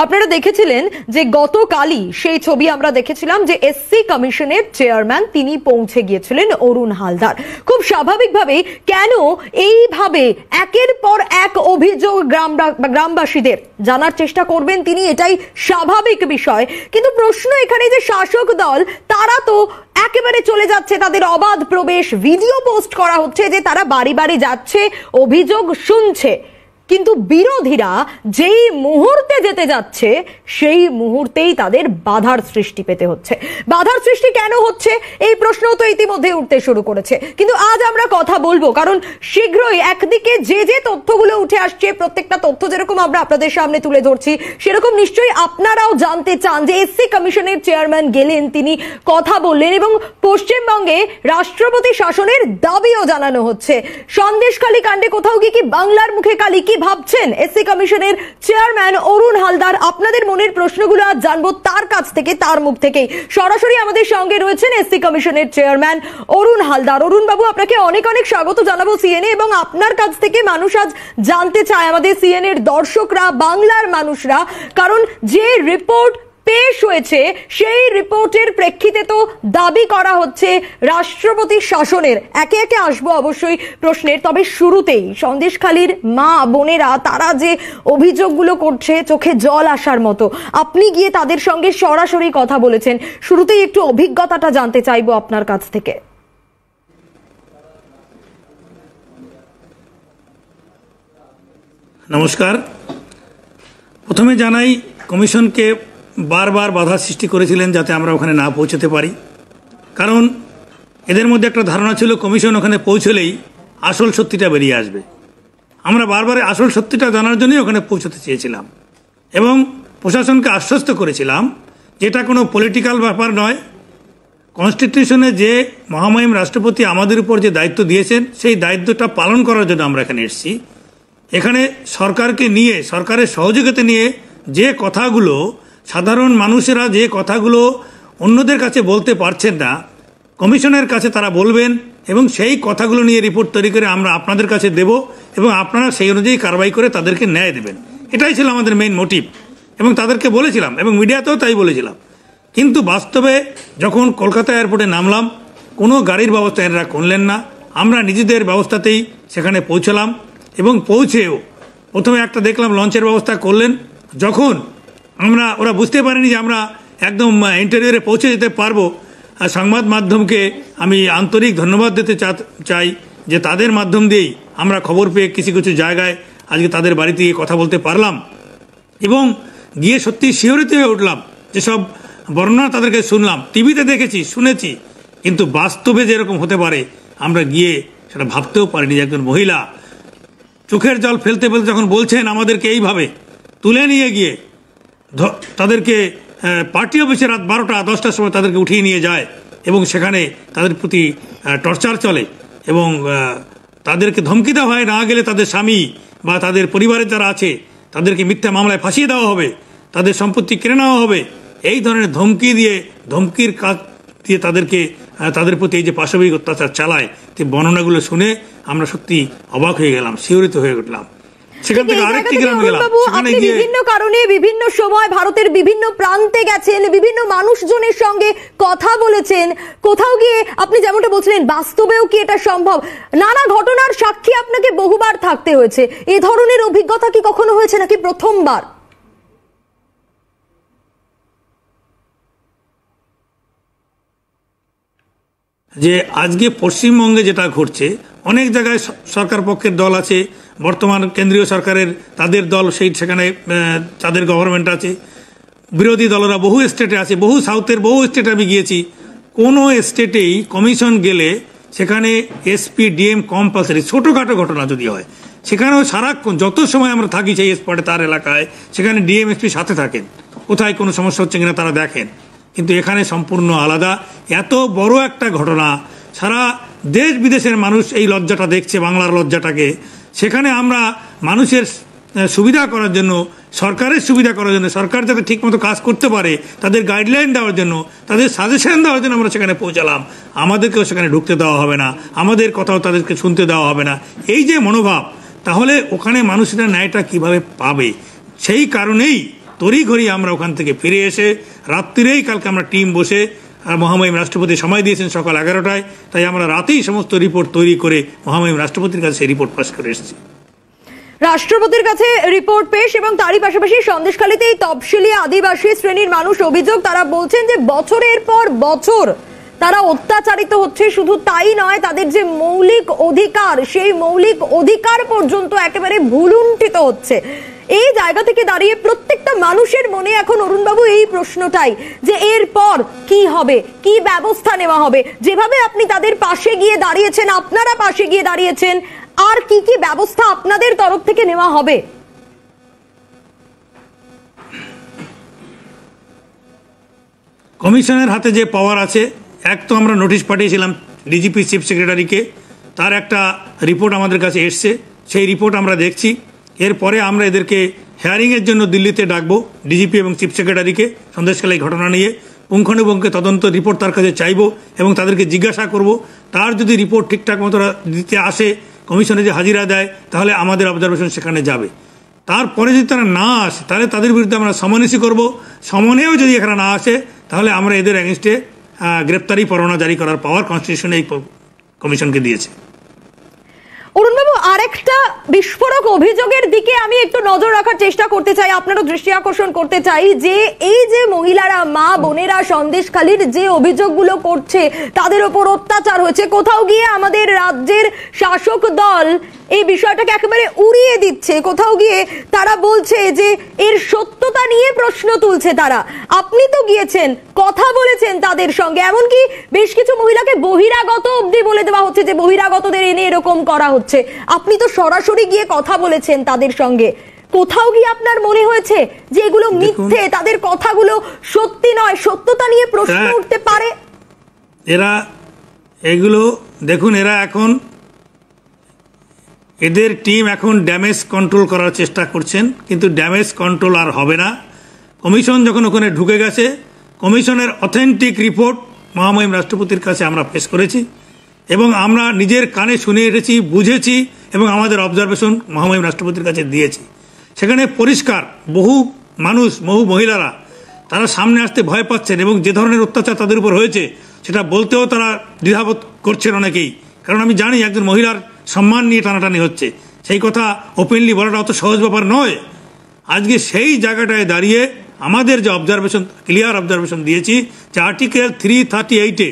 আপনারা দেখেছিলেন যে গতকালই সেই ছবি আমরা দেখেছিলাম যে এসসি কমিশনের চেয়ারম্যান তিনি পৌঁছে গিয়েছিলেন অরুণ হালদার। খুব স্বাভাবিকভাবেই কেন এইভাবে একের পর এক অভিযোগ গ্রামবাসীদের জানার চেষ্টা করবেন তিনি, এটাই স্বাভাবিক বিষয়। কিন্তু প্রশ্ন এখানে যে শাসক দল তারা তো একেবারে চলে যাচ্ছে, তাদের অবাধ প্রবেশ, ভিডিও পোস্ট করা হচ্ছে যে তারা বাড়ি বাড়ি যাচ্ছে, অভিযোগ শুনছে, কিন্তু বিরোধীরা যেই মুহূর্তে যেতে যাচ্ছে সেই মুহূর্তেই তাদের বাধার সৃষ্টি পেতে হচ্ছে। বাধার সৃষ্টি কেন হচ্ছে এই প্রশ্নও তো ইতিমধ্যে উঠতে শুরু করেছে। কিন্তু আজ আমরা কথা বলবো, কারণ শীঘ্রই একদিকে যে যে তথ্যগুলো উঠে আসছে, প্রত্যেকটা তথ্য যেরকম আমরা আপনাদের সামনে তুলে ধরছি, সেরকম নিশ্চয়ই আপনারাও জানতে চান যে এসসি কমিশনের চেয়ারম্যান গেলেন, তিনি কথা বললেন এবং পশ্চিমবঙ্গে রাষ্ট্রপতি শাসনের দাবিও জানানো হচ্ছে। সন্দেশখালী কাণ্ডে কোথাও কি বাংলার মুখে কালি, কি ভাবছেন এসসি কমিশনের চেয়ারম্যান অরুণ হালদার? আপনাদের মনের প্রশ্নগুলো আজ জানবো তার কাছ থেকে, তার মুখ থেকেই। সরাসরি আমাদের সঙ্গে রয়েছেন এসসি কমিশনের চেয়ারম্যান অরুণ হালদার। অরুণ বাবু, আপনাকে অনেক অনেক স্বাগত জানাবো সিএনএ, এবং আপনার কাছ থেকে মানুষ আজ জানতে চায়, আমাদের সিএনএ এর দর্শকরা, বাংলার মানুষরা, কারণ যে রিপোর্ট পেশ হয়েছে সেই রিপোর্টের প্রেক্ষিতে তো দাবি করা হচ্ছে রাষ্ট্রপতি শাসনের। একে একে আসবো অবশ্যই প্রশ্নের, তবে শুরুতেই সন্দেশখালীর মা বোনেরা তারা যে অভিযোগগুলো করছে চোখে জল আসার মতো, আপনি গিয়ে তাদের সঙ্গে সরাসরি কথা বলেছেন, শুরুতেই একটু অভিজ্ঞতাটা জানতে চাইবো আপনার কাছ থেকে। নমস্কার। প্রথমে জানাই কমিশনকে বারবার বাধা সৃষ্টি করেছিলেন যাতে আমরা ওখানে না পৌঁছতে পারি, কারণ এদের মধ্যে একটা ধারণা ছিল কমিশন ওখানে পৌঁছলেই আসল সত্যিটা বেরিয়ে আসবে। আমরা বারবার আসল সত্যিটা জানার জন্যই ওখানে পৌঁছতে চেয়েছিলাম এবং প্রশাসনকে আশ্বস্ত করেছিলাম যেটা কোনো পলিটিক্যাল ব্যাপার নয়। কনস্টিটিউশনে যে মহামহিম রাষ্ট্রপতি আমাদের উপর যে দায়িত্ব দিয়েছেন সেই দায়িত্বটা পালন করার জন্য আমরা এখানে এসেছি। এখানে সরকারকে নিয়ে, সরকারের সহযোগিতা নিয়ে যে কথাগুলো সাধারণ মানুষেরা, যে কথাগুলো অন্যদের কাছে বলতে পারছেন না, কমিশনের কাছে তারা বলবেন এবং সেই কথাগুলো নিয়ে রিপোর্ট তৈরি করে আমরা আপনাদের কাছে দেব এবং আপনারা সেই অনুযায়ী কারবাই করে তাদেরকে ন্যায় দেবেন। এটাই ছিল আমাদের মেইন মোটিভ এবং তাদেরকে বলেছিলাম এবং মিডিয়াতেও তাই বলেছিলাম। কিন্তু বাস্তবে যখন কলকাতা এয়ারপোর্টে নামলাম কোনো গাড়ির ব্যবস্থা এরা করলেন না। আমরা নিজেদের ব্যবস্থাতেই সেখানে পৌঁছলাম এবং পৌঁছেও প্রথমে একটা দেখলাম লঞ্চের ব্যবস্থা করলেন। যখন ওরা বুঝতে পারেনি যে আমরা একদম ইন্টেরিয়রে পৌঁছে যেতে পারবো, সংবাদ মাধ্যমকে আমি আন্তরিক ধন্যবাদ দিতে চাই যে তাদের মাধ্যম দিয়েই আমরা খবর পেয়ে কিছু কিছু জায়গায় আজকে তাদের বাড়িতে গিয়ে কথা বলতে পারলাম এবং গিয়ে সত্যি শিহরিত হয়ে উঠলাম। যেসব বর্ণনা তাদেরকে শুনলাম, টিভিতে দেখেছি, শুনেছি, কিন্তু বাস্তবে যেরকম হতে পারে আমরা গিয়ে সেটা ভাবতেও পারিনি। যে একজন মহিলা চোখের জল ফেলতে ফেলতে যখন বলছেন আমাদেরকে এইভাবে তুলে নিয়ে গিয়ে তাদেরকে পার্টি অফিসে রাত 12টা 10টার সময় তাদেরকে উঠিয়ে নিয়ে যায় এবং সেখানে তাদের প্রতি টর্চার চলে এবং তাদেরকে ধমকি দেওয়া হয়, না গেলে তাদের স্বামী বা তাদের পরিবারের যারা আছে তাদেরকে মিথ্যা মামলায় ফাঁসিয়ে দেওয়া হবে, তাদের সম্পত্তি কেড়ে নেওয়া হবে, এই ধরনের ধমকির কাজ দিয়ে তাদের প্রতি এই যে পাশবিক অত্যাচার চালায়, যে বর্ণনাগুলো শুনে আমরা সত্যি অবাক হয়ে গেলাম, শিহরিত হয়ে উঠলাম। সেখান থেকে আরেকটি গ্রামে গেলাম, সেখানে গিয়ে বিভিন্ন কারণে বিভিন্ন সময় ভারতের বিভিন্ন প্রান্তে গেছেন, বিভিন্ন মানুষজনের সঙ্গে কথা বলেছেন, কোথাও গিয়ে আপনি যেমনটা বলছিলেন বাস্তবেও কি এটা সম্ভব? নানা ঘটনার সাক্ষী আপনাকে বহুবার থাকতে হয়েছে, এই ধরনের অভিজ্ঞতা কি কখনো হয়েছে নাকি প্রথমবার? যে আজকে পশ্চিমবঙ্গে যেটা ঘটছে, অনেক জায়গায় সরকার পক্ষের দল আছে, বর্তমান কেন্দ্রীয় সরকারের তাদের দল সেখানে তাদের গভর্নমেন্ট আছে, বিরোধী দলরা বহু স্টেটে আছে, বহু সাউথের বহু স্টেটে আমি গিয়েছি। কোনো স্টেটেই কমিশন গেলে সেখানে এসপি ডিএম কম্পালসারি, ছোটোখাটো ঘটনা যদি হয় সেখানেও সারাক্ষণ যত সময় আমরা থাকি সেই স্পটে তার এলাকায়, সেখানে ডিএম এসপি সাথে থাকেন, কোথায় কোনো সমস্যা হচ্ছে কিনা তারা দেখেন। কিন্তু এখানে সম্পূর্ণ আলাদা। এত বড় একটা ঘটনা, সারা দেশ বিদেশের মানুষ এই লজ্জাটা দেখছে, বাংলার লজ্জাটাকে। সেখানে আমরা মানুষের সুবিধা করার জন্য, সরকারের সুবিধা করার জন্য, সরকার যাতে ঠিকমতো কাজ করতে পারে তাদের গাইডলাইন দেওয়ার জন্য, তাদের সাজেশন দেওয়ার জন্য আমরা সেখানে পৌঁছালাম। আমাদেরকেও সেখানে ঢুকতে দেওয়া হবে না, আমাদের কথাও তাদেরকে শুনতে দেওয়া হবে না, এই যে মনোভাব, তাহলে ওখানে মানুষেরা ন্যায়টা কিভাবে পাবে? সেই কারণেই তড়িঘড়ি আমরা ওখান থেকে ফিরে এসে রাত্রিরেই কালকে আমরা টিম বসে মহামহিম রাষ্ট্রপতি সময় দিয়েছেন সকাল 11টায়, তাই আমরা রাতেই সমস্ত রিপোর্ট তৈরি করে মহামহিম রাষ্ট্রপতির কাছে সেই রিপোর্ট পাস করে এসেছি। রাষ্ট্রপতির কাছে রিপোর্ট পেশ এবং তারই পাশাপাশি সন্দেশখালীতে এই তফসিলি আদিবাসী শ্রেণীর মানুষ অভিযোগ, তারা বলছেন যে বছরের পর বছর তারা অত্যাচারিত হচ্ছে। শুধু তাই নয়, তাদের যে মৌলিক অধিকার, সেই মৌলিক অধিকার পর্যন্ত একেবারে ভুলুণ্ঠিত হচ্ছে। এই জায়গা থেকে দাঁড়িয়ে প্রত্যেকটা মানুষের মনে এখন অরুণবাবু এই প্রশ্নটাই যে এরপর কি হবে, কি ব্যবস্থা নেওয়া হবে। যেভাবে আপনি তাদের পাশে গিয়ে দাঁড়িয়েছেন, আপনারা পাশে গিয়ে দাঁড়িয়েছেন, আর কি কি ব্যবস্থা আপনাদের তরফ থেকে নেওয়া হবে? কমিশনের হাতে যে পাওয়ার আছে, এক তো আমরা নোটিশ পাঠিয়েছিলাম ডিজিপি চিফ সেক্রেটারিকে, তার একটা রিপোর্ট আমাদের কাছে এসছে, সেই রিপোর্ট আমরা দেখছি। এরপরে আমরা এদেরকে হেয়ারিংয়ের জন্য দিল্লিতে ডাকবো, ডিজিপি এবং চিফ সেক্রেটারিকে, সন্দেশখালী এই ঘটনা নিয়ে পুঙ্খানুপুঙ্খে তদন্ত রিপোর্ট তার কাছে চাইবো এবং তাদেরকে জিজ্ঞাসা করব। তার যদি রিপোর্ট ঠিকঠাক মতো দিতে আসে, কমিশনে যে হাজিরা দেয়, তাহলে আমাদের অবজারভেশন সেখানে যাবে। তারপরে যদি তারা না আসে, তাহলে তাদের বিরুদ্ধে আমরা সমনেসি করব। সমনেও যদি এখানে না আসে, তাহলে আমরা এদের এগেনস্টে গ্রেপ্তারি পরোয়ানা জারি করার পাওয়ার কনস্টিটিউশনে এই কমিশনকে দিয়েছে। অরুণবাবু, আরেকটা বিস্ফোরক অভিযোগের দিকে আমি একটু নজর রাখার চেষ্টা করতে চাই, আপনারও দৃষ্টি আকর্ষণ করতে চাই, যে এই যে মহিলারা, মা বোনেরা সন্দেশখালীর যে অভিযোগগুলো করছে, তাদের ওপর অত্যাচার হয়েছে, কোথাও গিয়ে আমাদের রাজ্যের শাসক দল এই বিষয়টাকে একেবারে উড়িয়ে দিচ্ছে। কোথাও গিয়ে তারা বলছে যে এর সত্যতা নিয়ে প্রশ্ন তুলছে তারা। আপনি তো গিয়েছেন, কথা বলেছেন তাদের সঙ্গে, এমনকি বেশ কিছু মহিলাকে বহিরাগত অবধি বলে দেওয়া হচ্ছে যে বহিরাগতদের এনে এরকম করা হচ্ছে। আপনি তো সরাসরি গিয়ে কথা বলেছেন তাদের সঙ্গে। কোথাও গিয়ে আপনার মনে হয়েছে যে এগুলো মিথ্যে, তাদের কথাগুলো সত্যি নয়, সত্যতা নিয়ে প্রশ্ন উঠতে পারে? এরা এগুলো দেখুন, এরা এখন এদের টিম এখন ড্যামেজ কন্ট্রোল করার চেষ্টা করছেন, কিন্তু ড্যামেজ কন্ট্রোল আর হবে না। কমিশন যখন ওখানে ঢুকে গেছে, কমিশনের অথেন্টিক রিপোর্ট মহামহিম রাষ্ট্রপতির কাছে আমরা পেশ করেছি এবং আমরা নিজের কানে শুনে এসেছি, বুঝেছি এবং আমাদের অবজারভেশন মহামহিম রাষ্ট্রপতির কাছে দিয়েছি। সেখানে পরিষ্কার বহু মানুষ, বহু মহিলারা তারা সামনে আসতে ভয় পাচ্ছেন এবং যে ধরনের অত্যাচার তাদের উপর হয়েছে সেটা বলতেও তারা দ্বিধাবোধ করছেন অনেকেই। কারণ আমি জানি একজন মহিলার সম্মান নিয়ে টানাটানি হচ্ছে, সেই কথা ওপেনলি বলাটা অত সহজ ব্যাপার নয়। আজকে সেই জায়গাটায় দাঁড়িয়ে আমাদের যে অবজারভেশন, ক্লিয়ার অবজারভেশন দিয়েছি যে আর্টিকেল 338-এ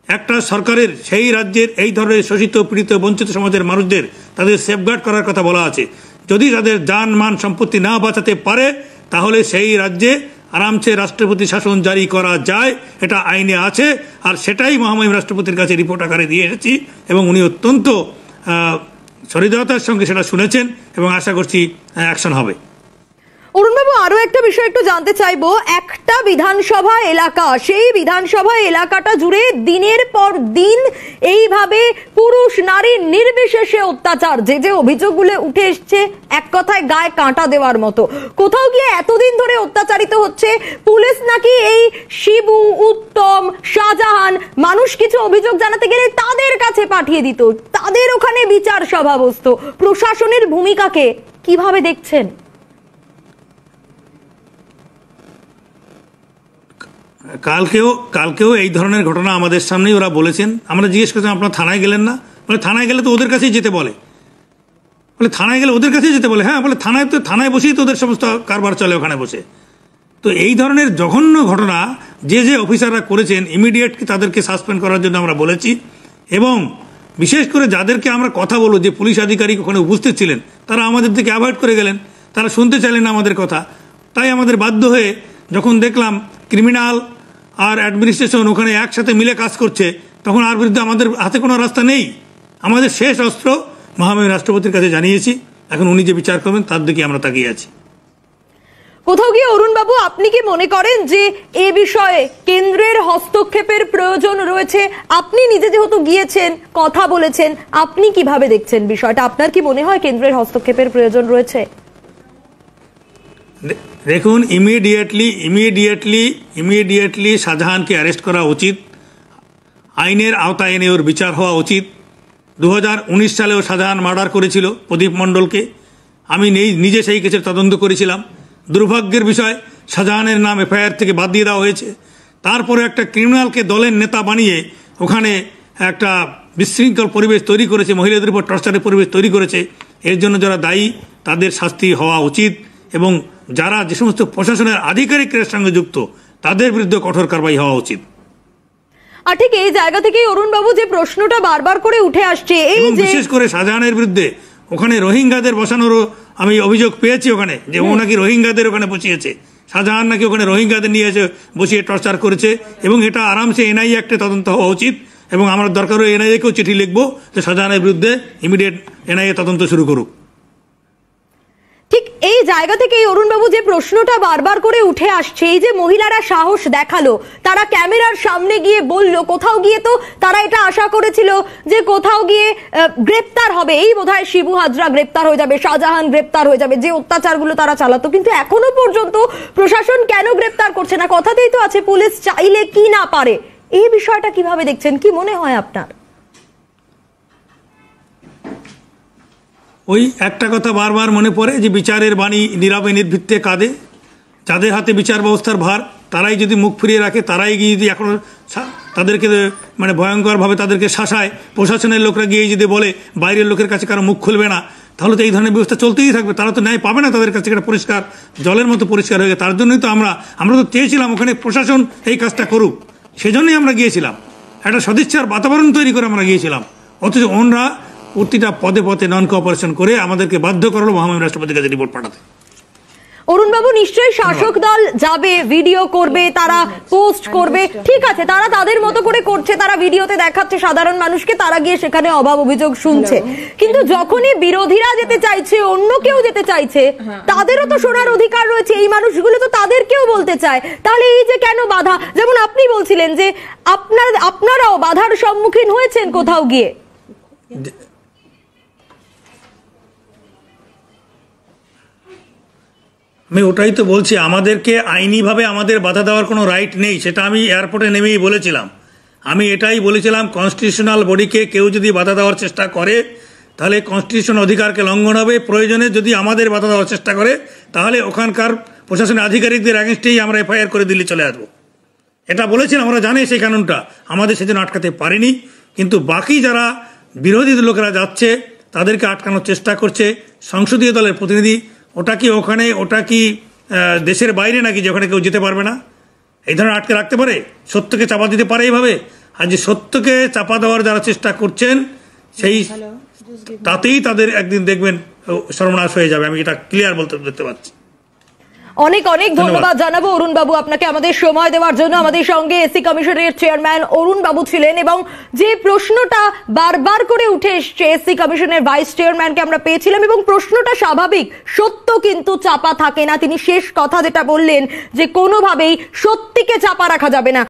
একটা সরকারের সেই রাজ্যের এই ধরনের শোষিত, পীড়িত, বঞ্চিত সমাজের মানুষদের তাদের সেফগার্ড করার কথা বলা আছে। যদি তাদের যান মান সম্পত্তি না বাঁচাতে পারে, তাহলে সেই রাজ্যে আরামসে রাষ্ট্রপতি শাসন জারি করা যায়, এটা আইনে আছে। আর সেটাই মহামহিম রাষ্ট্রপতির কাছে রিপোর্ট আকারে দিয়ে এসেছি এবং উনি অত্যন্ত সহৃদয়তার সঙ্গে সেটা শুনেছেন এবং আশা করছি অ্যাকশন হবে। অরুণবাবু, আরো একটা বিষয় একটু জানতে চাইবো। একটা বিধানসভা এলাকা, সেই বিধানসভা এলাকাটা জুড়ে দিনের পর দিন এইভাবে পুরুষ নারী নির্বিশেষে অত্যাচার, যে যে অভিযোগগুলো উঠে এসছে, এক কথায় গায়ে কাঁটা দেওয়ার মতো। কোথাও গিয়ে এতদিন ধরে অত্যাচারিত হচ্ছে, পুলিশ নাকি এই শিবু, উত্তম, শাহজাহান মানুষ কিছু অভিযোগ জানাতে গেলে তাদের কাছে পাঠিয়ে দিত, তাদের ওখানে বিচার সভা বসতো। প্রশাসনের ভূমিকাকে কিভাবে দেখছেন? কালকেও এই ধরনের ঘটনা আমাদের সামনেই ওরা বলেছেন। আমরা জিজ্ঞেস করছিলাম আপনারা থানায় গেলেন না? বলে থানায় গেলে তো ওদের কাছেই যেতে বলে। বলে থানায় গেলে ওদের কাছেই যেতে বলে? হ্যাঁ, বলে থানায় বসেই তো ওদের সমস্ত কারবার চলে ওখানে বসে। তো এই ধরনের জঘন্য ঘটনা যে অফিসাররা করেছেন, ইমিডিয়েট তাদেরকে সাসপেন্ড করার জন্য আমরা বলেছি। এবং বিশেষ করে যাদেরকে আমরা কথা বলবো, যে পুলিশ আধিকারিক ওখানে উপস্থিত ছিলেন, তারা আমাদের থেকে অ্যাভয়েড করে গেলেন, তারা শুনতে চাইলেন না আমাদের কথা। তাই আমাদের বাধ্য হয়ে যখন দেখলাম ক্রিমিনাল আর অ্যাডমিনিস্ট্রেশন ওখানে একসাথে মিলে কাজ করছে, তখন আর বিরুদ্ধে আমাদের হাতে কোনো রাস্তা নেই। আমাদের শেষ অস্ত্র মহামহিম রাষ্ট্রপতির কাছে জানিয়েছি, এখন উনি যে বিচার করবেন তার দিকে আমরা তাকিয়ে আছি। কোথাও গিয়ে অরুণবাবু, আপনি কি মনে করেন যে এ বিষয়ে কেন্দ্রের হস্তক্ষেপের প্রয়োজন রয়েছে? আপনি নিজে যেহেতু গিয়েছেন, কথা বলেছেন, আপনি কিভাবে দেখছেন বিষয়টা? আপনার কি মনে হয় কেন্দ্রের হস্তক্ষেপের প্রয়োজন রয়েছে? দেখুন, ইমিডিয়েটলি শাহজাহানকে অ্যারেস্ট করা উচিত, আইনের আওতায় এনে ওর বিচার হওয়া উচিত। 2019 সালেও শাহজাহান মার্ডার করেছিল প্রদীপ মণ্ডলকে, আমি নিজে সেই কেসের তদন্ত করেছিলাম। দুর্ভাগ্যের বিষয় শাহজাহানের নাম এফআইআর থেকে বাদ দিয়ে দেওয়া হয়েছে। তারপরে একটা ক্রিমিনালকে দলের নেতা বানিয়ে ওখানে একটা বিশৃঙ্খল পরিবেশ তৈরি করেছে, মহিলাদের উপর টর্চারের পরিবেশ তৈরি করেছে। এর জন্য যারা দায়ী তাদের শাস্তি হওয়া উচিত, এবং যারা যে সমস্ত প্রশাসনের আধিকারিকের সঙ্গে যুক্ত তাদের বিরুদ্ধে কঠোর কারবাই হওয়া উচিত। আর ঠিক এই জায়গা থেকেই অরুণ বাবু যে প্রশ্নটা বারবার করে উঠে আসছে, এই যে বিশেষ করে শাহজাহানের বিরুদ্ধে ওখানে রোহিঙ্গাদের বসানোরও আমি অভিযোগ পেয়েছি ওখানে, যে ও নাকি রোহিঙ্গাদের ওখানে বসিয়েছে। শাহজাহান নাকি ওখানে রোহিঙ্গাদের নিয়ে এসে বসিয়ে টর্চার করেছে, এবং এটা আরামসে এনআইএ অ্যাক্টে তদন্ত হওয়া উচিত। এবং আমরা দরকার হলে এনআইএকেও চিঠি লিখবো যে শাহজাহানের বিরুদ্ধে ইমিডিয়েট এনআইএ তদন্ত শুরু করুক। ঠিক এই জায়গা থেকে অরুণ বাবু যে প্রশ্নটা বারবার করে উঠে আসছে, এই যে মহিলারা সাহস দেখালো, তারা ক্যামেরার সামনে গিয়ে বলল, কোথাও গিয়ে তো তারা এটা আশা করেছিল যে কোথাও গিয়ে গ্রেপ্তার হবে, এই বোধহয় শিবু হাজরা গ্রেপ্তার হয়ে যাবে, শাহজাহান গ্রেপ্তার হয়ে যাবে, যে অত্যাচারগুলো তারা চালাতো। কিন্তু এখনো পর্যন্ত প্রশাসন কেন গ্রেপ্তার করছে না? কথাতেই তো আছে পুলিশ চাইলে কি না পারে। এই বিষয়টা কিভাবে দেখছেন, কি মনে হয় আপনার? ওই একটা কথা বারবার মনে পড়ে যে বিচারের বাণী নীরবে নির্ভীতে কাঁদে। যাদের হাতে বিচার ব্যবস্থার ভার তারাই যদি মুখ ফিরিয়ে রাখে, তারাই গিয়ে যদি এখন তাদেরকে মানে ভয়ঙ্করভাবে তাদেরকে শাসায়, প্রশাসনের লোকরা গিয়ে যদি বলে বাইরের লোকের কাছে কারো মুখ খুলবে না, তাহলে তো এই ধরনের ব্যবস্থা চলতেই থাকবে। তারা তো ন্যায় পাবে না, তাদের কাছে একটা পরিষ্কার জলের মতো পরিষ্কার হয়ে গেছে। তার জন্যই তো আমরা তো চেয়েছিলাম ওখানে প্রশাসন এই কাজটা করুক, সেজন্যই আমরা গিয়েছিলাম, একটা সদিচ্ছার বাতাবরণ তৈরি করে আমরা গিয়েছিলাম। অথচ ওনরা প্রতিটা পদে পদে নন কোঅপারেশন করে আমাদেরকে বাধ্য করলো মহামান্য রাষ্ট্রপতির কাছে রিপোর্ট পাঠাতে। অরুণ বাবু, নিশ্চয়ই শাসক দল যাবে, ভিডিও করবে, তারা পোস্ট করবে, ঠিক আছে, তারা তাদের মতো করে করছে, তারা ভিডিওতে দেখাচ্ছে সাধারণ মানুষকে, তারা গিয়ে সেখানে অভাব অভিযোগ শুনছে। কিন্তু যখনই বিরোধীরা যেতে চাইছে, অন্য কেউ যেতে চাইছে, তাদেরও তো শোনার অধিকার রয়েছে। এই মানুষগুলো তো তাদেরকেও বলতে চায়। তাহলে এই যে কেন বাধা? যেমন আপনি বলছিলেন যে আপনারাও বাধার সম্মুখীন হয়েছেন কোথাও গিয়ে। আমি ওটাই তো বলছি, আমাদেরকে আইনিভাবে আমাদের বাধা দেওয়ার কোনো রাইট নেই, সেটা আমি এয়ারপোর্টে নেমেই বলেছিলাম। আমি এটাই বলেছিলাম, কনস্টিটিউশনাল বডিকে কেউ যদি বাধা দেওয়ার চেষ্টা করে তাহলে কনস্টিটিউশন অধিকারকে লঙ্ঘন হবে। প্রয়োজনে যদি আমাদের বাধা দেওয়ার চেষ্টা করে তাহলে ওখানকার প্রশাসনের আধিকারিকদের অ্যাগেনস্টেই আমরা এফআইআর করে দিল্লি চলে আসবো। এটা বলেছিলাম, ওরা জানে সেই কানুনটা, আমাদের সেজন্য আটকাতে পারিনি। কিন্তু বাকি যারা বিরোধী লোকেরা যাচ্ছে তাদেরকে আটকানোর চেষ্টা করছে। সংসদীয় দলের প্রতিনিধি, ওটা কি দেশের বাইরে নাকি যে ওখানে কেউ যেতে পারবে না? এই ধরনের আটকে রাখতে পারে? সত্যকে চাপা দিতে পারে এইভাবে? আর যে সত্যকে চাপা দেওয়ার যারা চেষ্টা করছেন সেই তাতেই তাদের একদিন দেখবেন সর্বনাশ হয়ে যাবে। আমি এটা ক্লিয়ার বলতে দেখতে পাচ্ছি। অনেক অনেক ধন্যবাদ জানাবো অরুণ বাবু আপনাকে আমাদের সময় দেওয়ার জন্য। আমাদের সঙ্গে এসসি কমিশনের চেয়ারম্যান অরুণ বাবু ছিলেন, এবং যে প্রশ্নটা বারবার করে উঠে এসছে এসসি কমিশনের ভাইস চেয়ারম্যানকে আমরা পেয়েছিলাম, এবং প্রশ্নটা স্বাভাবিক, সত্য কিন্তু চাপা থাকে না। তিনি শেষ কথা যেটা বললেন যে কোনোভাবেই সত্যিকে চাপা রাখা যাবে না।